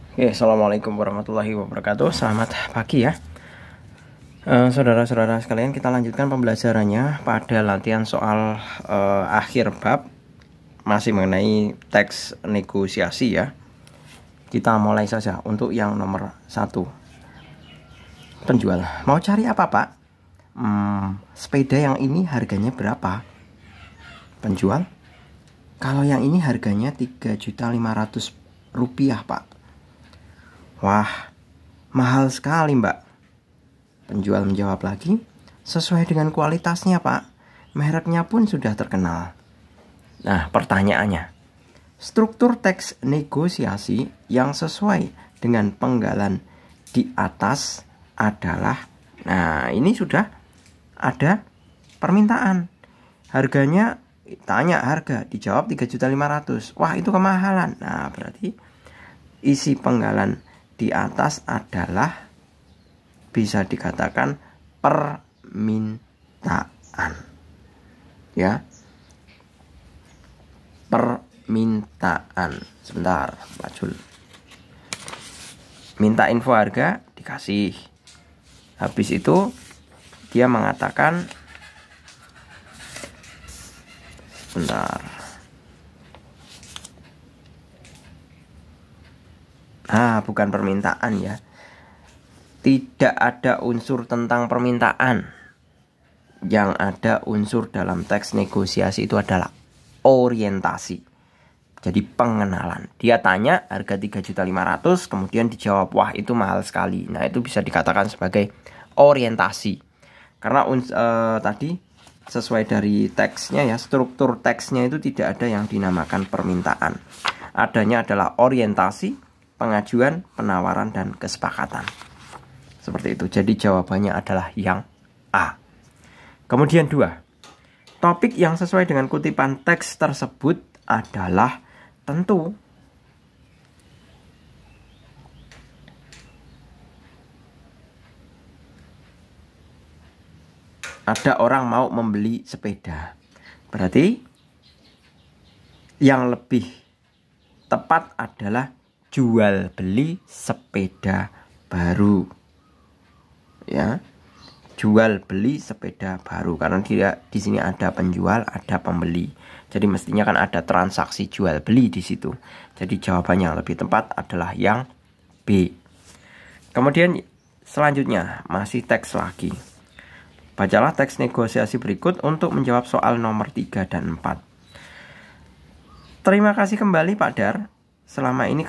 Oke, Assalamualaikum warahmatullahi wabarakatuh. Selamat pagi ya. Saudara-saudara sekalian, kita lanjutkan pembelajarannya pada latihan soal akhir bab, masih mengenai teks negosiasi ya. Kita mulai saja untuk yang nomor 1. Penjual, mau cari apa Pak? Sepeda yang ini harganya berapa? Penjual, kalau yang ini harganya 3.500.000 rupiah Pak. Wah, mahal sekali Mbak. Penjual menjawab lagi, sesuai dengan kualitasnya Pak. Mereknya pun sudah terkenal. Nah, pertanyaannya, struktur teks negosiasi yang sesuai dengan penggalan di atas adalah, nah ini sudah ada permintaan. Harganya, tanya harga, dijawab 3.500.000. Wah, itu kemahalan. Nah, berarti isi penggalan di atas adalah bisa dikatakan permintaan. Ya. Permintaan. Sebentar, Pak Jul. Minta info harga, dikasih. Habis itu dia mengatakan, sebentar. Bukan permintaan ya. Tidak ada unsur tentang permintaan. Yang ada unsur dalam teks negosiasi itu adalah orientasi. Jadi pengenalan. Dia tanya harga 3.500.000, kemudian dijawab, wah itu mahal sekali. Nah, itu bisa dikatakan sebagai orientasi. Karena tadi sesuai dari teksnya ya, struktur teksnya itu tidak ada yang dinamakan permintaan. Adanya adalah orientasi, pengajuan, penawaran, dan kesepakatan. Seperti itu. Jadi jawabannya adalah yang A. Kemudian 2. Topik yang sesuai dengan kutipan teks tersebut adalah tentu ada orang mau membeli sepeda. Berarti yang lebih tepat adalah jual beli sepeda baru. Ya. Jual beli sepeda baru, karena di sini ada penjual, ada pembeli. Jadi mestinya kan ada transaksi jual beli di situ. Jadi jawabannya yang lebih tepat adalah yang B. Kemudian selanjutnya masih teks lagi. Bacalah teks negosiasi berikut untuk menjawab soal nomor 3 dan 4. Terima kasih kembali Pak Dar. Selama ini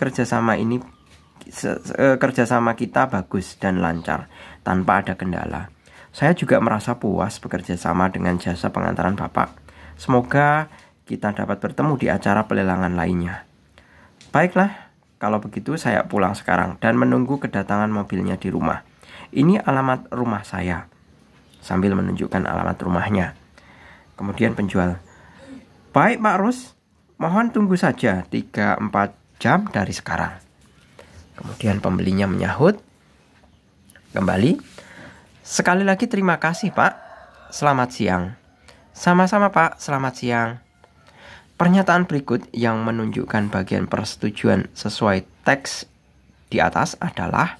kerjasama kita bagus dan lancar tanpa ada kendala. Saya juga merasa puas bekerja sama dengan jasa pengantaran Bapak. Semoga kita dapat bertemu di acara pelelangan lainnya. Baiklah, kalau begitu saya pulang sekarang dan menunggu kedatangan mobilnya di rumah. Ini alamat rumah saya. Sambil menunjukkan alamat rumahnya. Kemudian penjual, baik Pak Rus, mohon tunggu saja 3-4 jam dari sekarang. Kemudian pembelinya menyahut kembali, sekali lagi terima kasih Pak, selamat siang. Sama-sama Pak, selamat siang. Pernyataan berikut yang menunjukkan bagian persetujuan sesuai teks di atas adalah,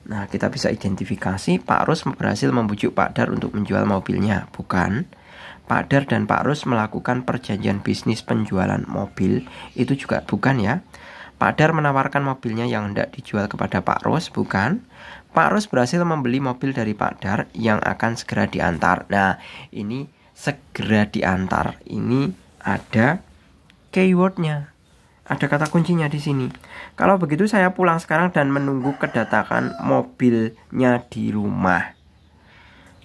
nah kita bisa identifikasi Pak Rus berhasil membujuk Pak Dar untuk menjual mobilnya. Bukan. Pak Dar dan Pak Rus melakukan perjanjian bisnis penjualan mobil. Itu juga bukan ya. Pak Dar menawarkan mobilnya yang hendak dijual kepada Pak Rus. Bukan. Pak Rus berhasil membeli mobil dari Pak Dar yang akan segera diantar. Nah, ini segera diantar. Ini ada keywordnya. Ada kata kuncinya di sini. Kalau begitu saya pulang sekarang dan menunggu kedatangan mobilnya di rumah.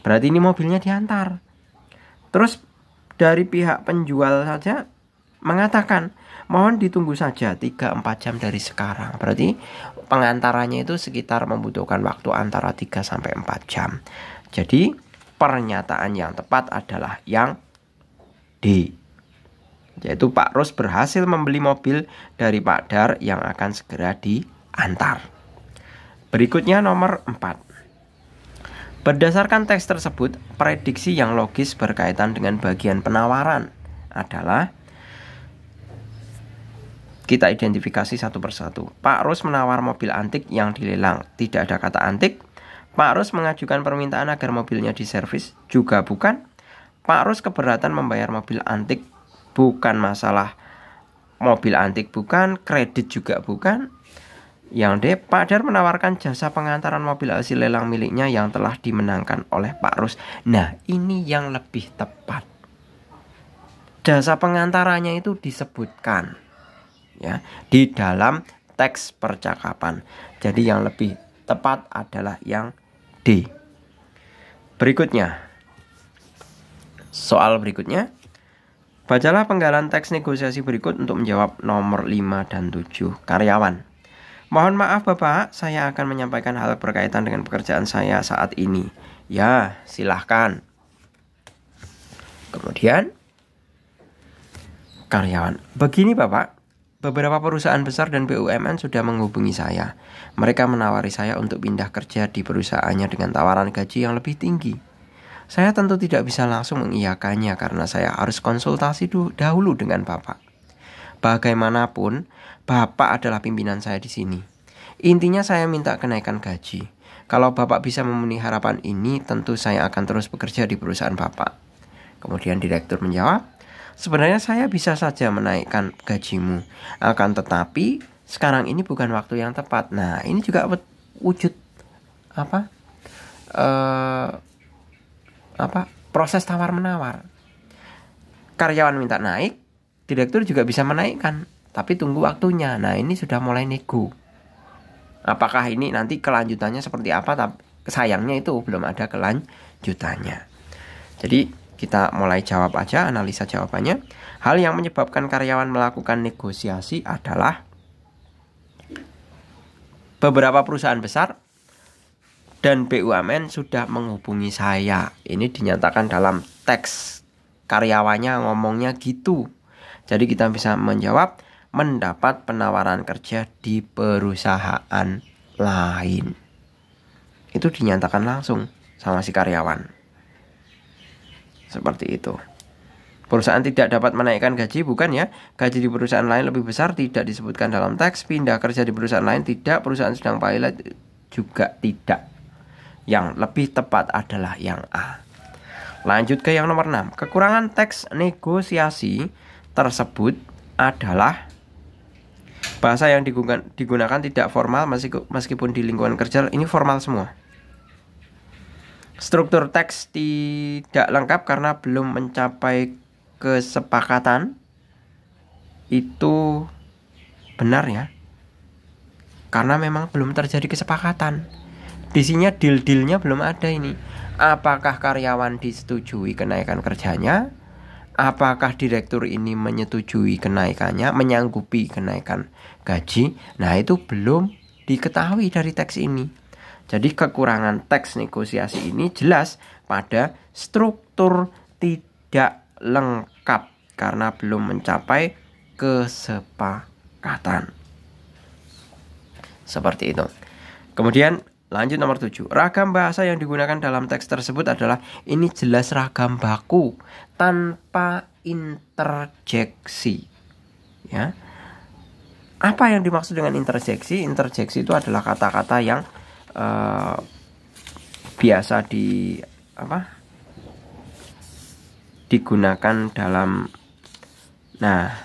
Berarti ini mobilnya diantar. Terus dari pihak penjual saja mengatakan, mohon ditunggu saja 3-4 jam dari sekarang. Berarti pengantarannya itu sekitar membutuhkan waktu antara 3-4 jam. Jadi pernyataan yang tepat adalah yang D. Yaitu Pak Rus berhasil membeli mobil dari Pak Dar yang akan segera diantar. Berikutnya nomor 4. Berdasarkan teks tersebut, prediksi yang logis berkaitan dengan bagian penawaran adalah Kita identifikasi satu persatu. Pak Rus menawar mobil antik yang dilelang. Tidak ada kata antik. Pak Rus mengajukan permintaan agar mobilnya diservis. Juga bukan. Pak Rus keberatan membayar mobil antik. Bukan masalah mobil antik, bukan. Kredit juga bukan. Yang D, Pak Dar menawarkan jasa pengantaran mobil hasil lelang miliknya yang telah dimenangkan oleh Pak Rus. Nah, ini yang lebih tepat. Jasa pengantarannya itu disebutkan ya di dalam teks percakapan. Jadi yang lebih tepat adalah yang D. Berikutnya, soal berikutnya, bacalah penggalan teks negosiasi berikut untuk menjawab nomor 5 dan 7. Karyawan: mohon maaf Bapak, saya akan menyampaikan hal berkaitan dengan pekerjaan saya saat ini. Ya, silahkan. Kemudian karyawan: begini Bapak, beberapa perusahaan besar dan BUMN sudah menghubungi saya. Mereka menawari saya untuk pindah kerja di perusahaannya dengan tawaran gaji yang lebih tinggi. Saya tentu tidak bisa langsung mengiyakannya karena saya harus konsultasi dahulu dengan Bapak. Bagaimanapun, Bapak adalah pimpinan saya di sini. Intinya saya minta kenaikan gaji. Kalau Bapak bisa memenuhi harapan ini, tentu saya akan terus bekerja di perusahaan Bapak. Kemudian direktur menjawab, sebenarnya saya bisa saja menaikkan gajimu, akan tetapi sekarang ini bukan waktu yang tepat. Nah, ini juga wujud proses tawar menawar. Karyawan minta naik, direktur juga bisa menaikkan, tapi tunggu waktunya. Nah, ini sudah mulai nego. Apakah ini nanti kelanjutannya seperti apa? Tapi sayangnya itu belum ada kelanjutannya. Jadi kita mulai jawab aja, analisa jawabannya. Hal yang menyebabkan karyawan melakukan negosiasi adalah beberapa perusahaan besar dan BUMN sudah menghubungi saya. Ini dinyatakan dalam teks, karyawannya ngomongnya gitu. Jadi kita bisa menjawab mendapat penawaran kerja di perusahaan lain. Itu dinyatakan langsung sama si karyawan. Seperti itu. Perusahaan tidak dapat menaikkan gaji, bukan ya. Gaji di perusahaan lain lebih besar, tidak disebutkan dalam teks. Pindah kerja di perusahaan lain, tidak. Perusahaan sedang pilot, juga tidak. Yang lebih tepat adalah yang A. Lanjut ke yang nomor 6. Kekurangan teks negosiasi tersebut adalah bahasa yang digunakan tidak formal meskipun di lingkungan kerja ini formal semua. Struktur teks tidak lengkap karena belum mencapai kesepakatan. Itu benar ya. Karena memang belum terjadi kesepakatan. Di sini deal-dealnya belum ada ini. Apakah karyawan disetujui kenaikan kerjanya? Apakah direktur ini menyetujui kenaikannya, menyanggupi kenaikan gaji? Nah, itu belum diketahui dari teks ini. Jadi kekurangan teks negosiasi ini jelas pada struktur tidak lengkap karena belum mencapai kesepakatan. Seperti itu. Kemudian lanjut nomor 7. Ragam bahasa yang digunakan dalam teks tersebut adalah ini jelas ragam baku tanpa interjeksi. Ya. Apa yang dimaksud dengan interjeksi? Interjeksi itu adalah kata-kata yang biasa digunakan dalam, nah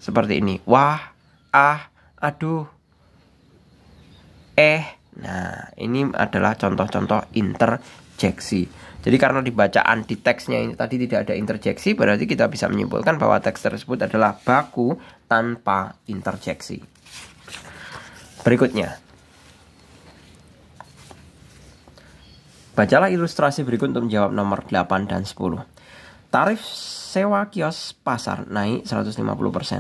seperti ini, wah, ah, aduh, nah ini adalah contoh-contoh interjeksi. Jadi karena dibacaan di teksnya ini tadi tidak ada interjeksi, berarti kita bisa menyimpulkan bahwa teks tersebut adalah baku tanpa interjeksi. Berikutnya, bacalah ilustrasi berikut untuk menjawab nomor 8 dan 10. Tarif sewa kios pasar naik 150%.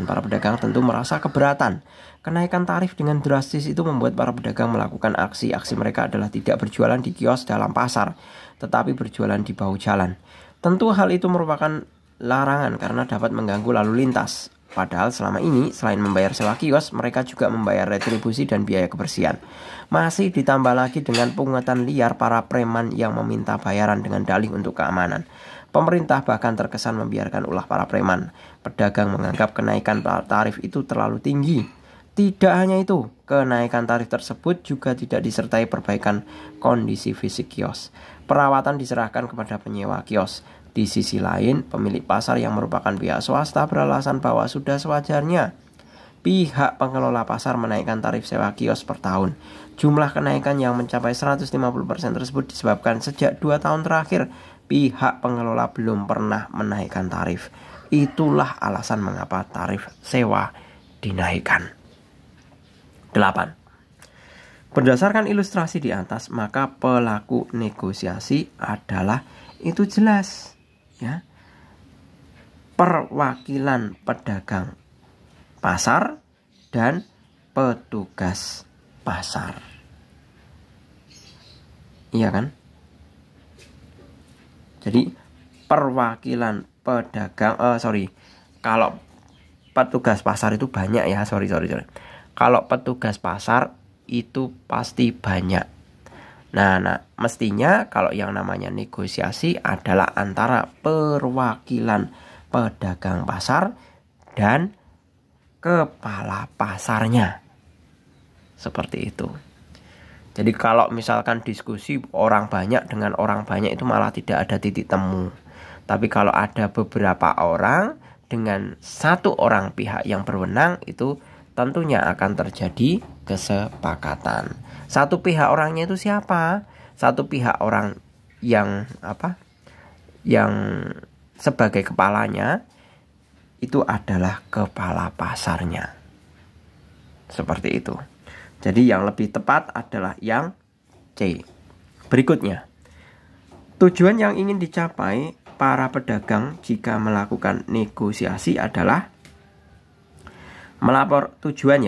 Para pedagang tentu merasa keberatan. Kenaikan tarif dengan drastis itu membuat para pedagang melakukan aksi. Aksi mereka adalah tidak berjualan di kios dalam pasar, tetapi berjualan di bahu jalan. Tentu hal itu merupakan larangan karena dapat mengganggu lalu lintas. Padahal selama ini selain membayar sewa kios, mereka juga membayar retribusi dan biaya kebersihan. Masih ditambah lagi dengan pungutan liar para preman yang meminta bayaran dengan dalih untuk keamanan. Pemerintah bahkan terkesan membiarkan ulah para preman. Pedagang menganggap kenaikan tarif itu terlalu tinggi. Tidak hanya itu, kenaikan tarif tersebut juga tidak disertai perbaikan kondisi fisik kios. Perawatan diserahkan kepada penyewa kios. Di sisi lain, pemilik pasar yang merupakan pihak swasta beralasan bahwa sudah sewajarnya pihak pengelola pasar menaikkan tarif sewa kios per tahun. Jumlah kenaikan yang mencapai 150% tersebut disebabkan sejak 2 tahun terakhir pihak pengelola belum pernah menaikkan tarif. Itulah alasan mengapa tarif sewa dinaikkan. 8. Berdasarkan ilustrasi di atas, maka pelaku negosiasi adalah itu jelas, ya. Perwakilan pedagang pasar dan petugas pasar. Iya kan? Jadi perwakilan pedagang kalau petugas pasar itu banyak ya, sorry. Kalau petugas pasar itu pasti banyak. Nah, mestinya kalau yang namanya negosiasi adalah antara perwakilan pedagang pasar dan kepala pasarnya. Seperti itu. Jadi kalau misalkan diskusi orang banyak dengan orang banyak itu malah tidak ada titik temu. Tapi kalau ada beberapa orang dengan satu orang pihak yang berwenang, itu tentunya akan terjadi kesepakatan. Satu pihak orangnya itu siapa? Satu pihak orang yang yang sebagai kepalanya itu adalah kepala pasarnya. Seperti itu. Jadi yang lebih tepat adalah yang C. Berikutnya, tujuan yang ingin dicapai para pedagang jika melakukan negosiasi adalah tujuan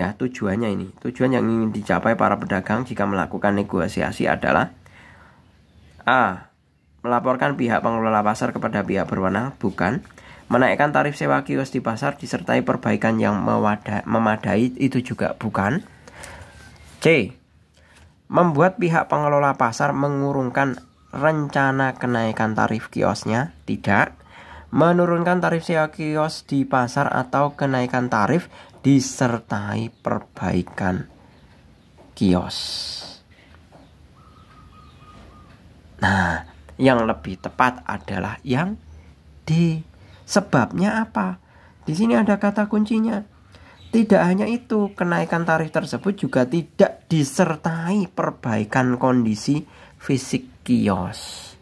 yang ingin dicapai para pedagang jika melakukan negosiasi adalah A. Melaporkan pihak pengelola pasar kepada pihak berwenang, bukan. Menaikkan tarif sewa kios di pasar disertai perbaikan yang memadai, itu juga bukan. C. Membuat pihak pengelola pasar mengurungkan rencana kenaikan tarif kiosnya, tidak. Menurunkan tarif sewa kios di pasar atau kenaikan tarif disertai perbaikan kios. Nah, yang lebih tepat adalah yang D. Sebabnya apa? Di sini ada kata kuncinya. Tidak hanya itu, kenaikan tarif tersebut juga tidak disertai perbaikan kondisi fisik kios.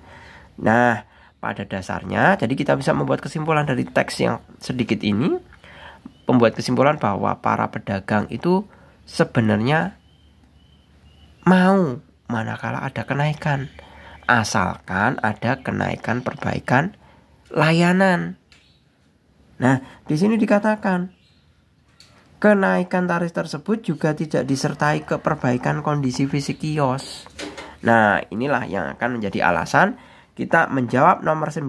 Nah, pada dasarnya, jadi kita bisa membuat kesimpulan dari teks yang sedikit ini, membuat kesimpulan bahwa para pedagang itu sebenarnya mau manakala ada kenaikan, asalkan ada kenaikan perbaikan layanan. Nah, di sini dikatakan kenaikan tarif tersebut juga tidak disertai keperbaikan kondisi fisik kios. Nah, inilah yang akan menjadi alasan kita menjawab nomor 9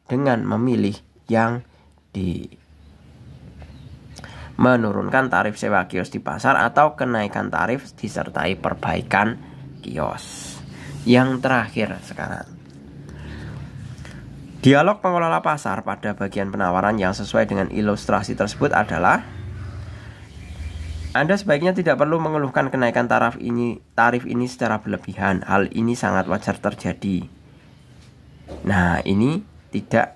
dengan memilih yang D. Menurunkan tarif sewa kios di pasar atau kenaikan tarif disertai perbaikan kios. Yang terakhir sekarang, dialog pengelola pasar pada bagian penawaran yang sesuai dengan ilustrasi tersebut adalah: Anda sebaiknya tidak perlu mengeluhkan kenaikan tarif ini secara berlebihan. Hal ini sangat wajar terjadi. Nah, ini tidak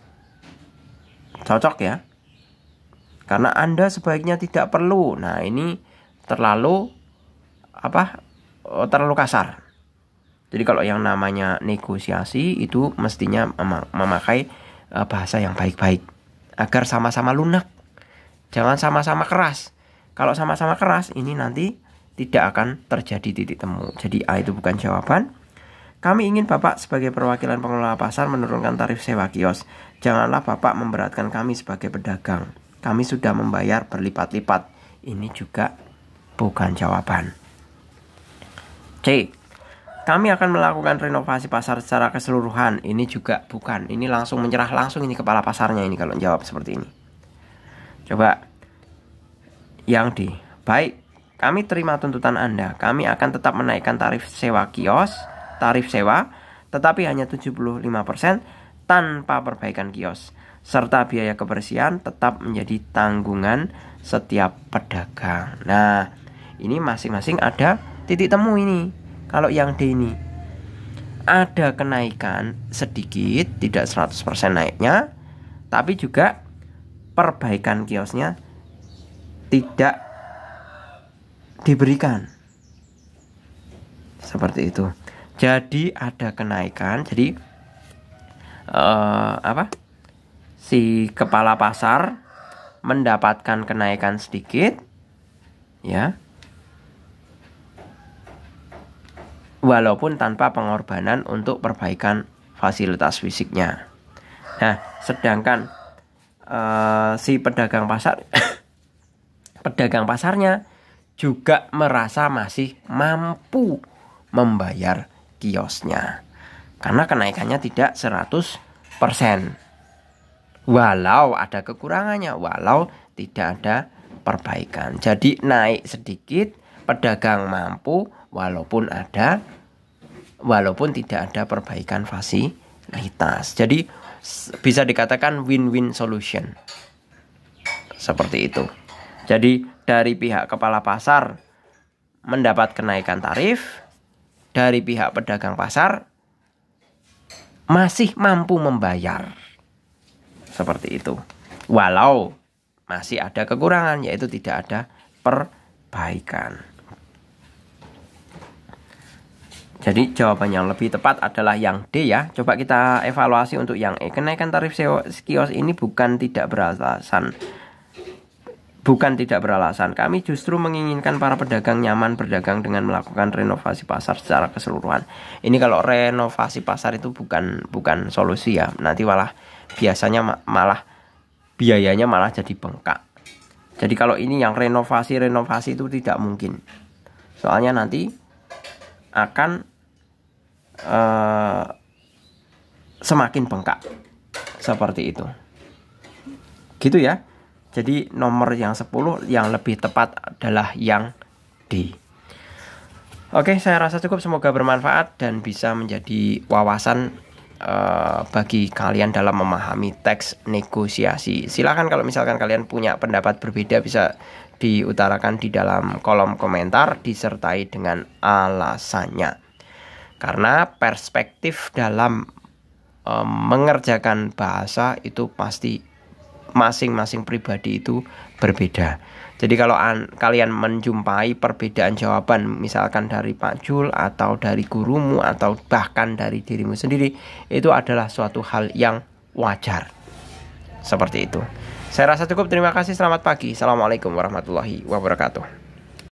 cocok ya. Karena Anda sebaiknya tidak perlu. Nah, ini terlalu terlalu kasar. Jadi kalau yang namanya negosiasi itu mestinya memakai bahasa yang baik-baik agar sama-sama lunak. Jangan sama-sama keras. Kalau sama-sama keras, ini nanti tidak akan terjadi titik temu. Jadi A itu bukan jawaban. Kami ingin Bapak sebagai perwakilan pengelola pasar menurunkan tarif sewa kios. Janganlah Bapak memberatkan kami sebagai pedagang. Kami sudah membayar berlipat-lipat. Ini juga bukan jawaban. C. Kami akan melakukan renovasi pasar secara keseluruhan. Ini juga bukan. Ini langsung menyerah langsung ini kepala pasarnya ini kalau jawab seperti ini. Coba yang D. Baik, kami terima tuntutan Anda. Kami akan tetap menaikkan tarif sewa kios, tarif sewa, tetapi hanya 75% tanpa perbaikan kios, serta biaya kebersihan tetap menjadi tanggungan setiap pedagang. Nah, ini masing-masing ada titik temu ini. Kalau yang D ini ada kenaikan sedikit, tidak 100% naiknya, tapi juga perbaikan kiosnya tidak diberikan. Seperti itu. Jadi ada kenaikan. Jadi si kepala pasar mendapatkan kenaikan sedikit, ya, walaupun tanpa pengorbanan untuk perbaikan fasilitas fisiknya. Nah, sedangkan si pedagang pasar pedagang pasarnya juga merasa masih mampu membayar kiosnya, karena kenaikannya tidak 100%. Walau ada kekurangannya, walau tidak ada perbaikan. Jadi naik sedikit, pedagang mampu walaupun tidak ada perbaikan fasilitas. Jadi bisa dikatakan win-win solution. Seperti itu. Jadi dari pihak kepala pasar mendapat kenaikan tarif, dari pihak pedagang pasar masih mampu membayar. Seperti itu. Walau masih ada kekurangan, yaitu tidak ada perbaikan. Jadi jawaban yang lebih tepat adalah yang D ya. Coba kita evaluasi untuk yang E. Kenaikan tarif kios ini bukan tidak beralasan. Kami justru menginginkan para pedagang nyaman berdagang dengan melakukan renovasi pasar secara keseluruhan. Ini kalau renovasi pasar itu bukan solusi ya. Nanti biasanya biayanya malah jadi bengkak. Jadi kalau ini yang renovasi itu tidak mungkin. Soalnya nanti akan semakin bengkak. Seperti itu. Gitu ya. Jadi nomor yang 10 yang lebih tepat adalah yang D. Oke, saya rasa cukup. Semoga bermanfaat dan bisa menjadi wawasan bagi kalian dalam memahami teks negosiasi. Silakan kalau misalkan kalian punya pendapat berbeda, bisa diutarakan di dalam kolom komentar disertai dengan alasannya. Karena perspektif dalam mengerjakan bahasa itu pasti masing-masing pribadi itu berbeda. Jadi kalau kalian menjumpai perbedaan jawaban, misalkan dari Pak Jul atau dari gurumu atau bahkan dari dirimu sendiri, itu adalah suatu hal yang wajar. Seperti itu. Saya rasa cukup. Terima kasih. Selamat pagi. Assalamualaikum warahmatullahi wabarakatuh.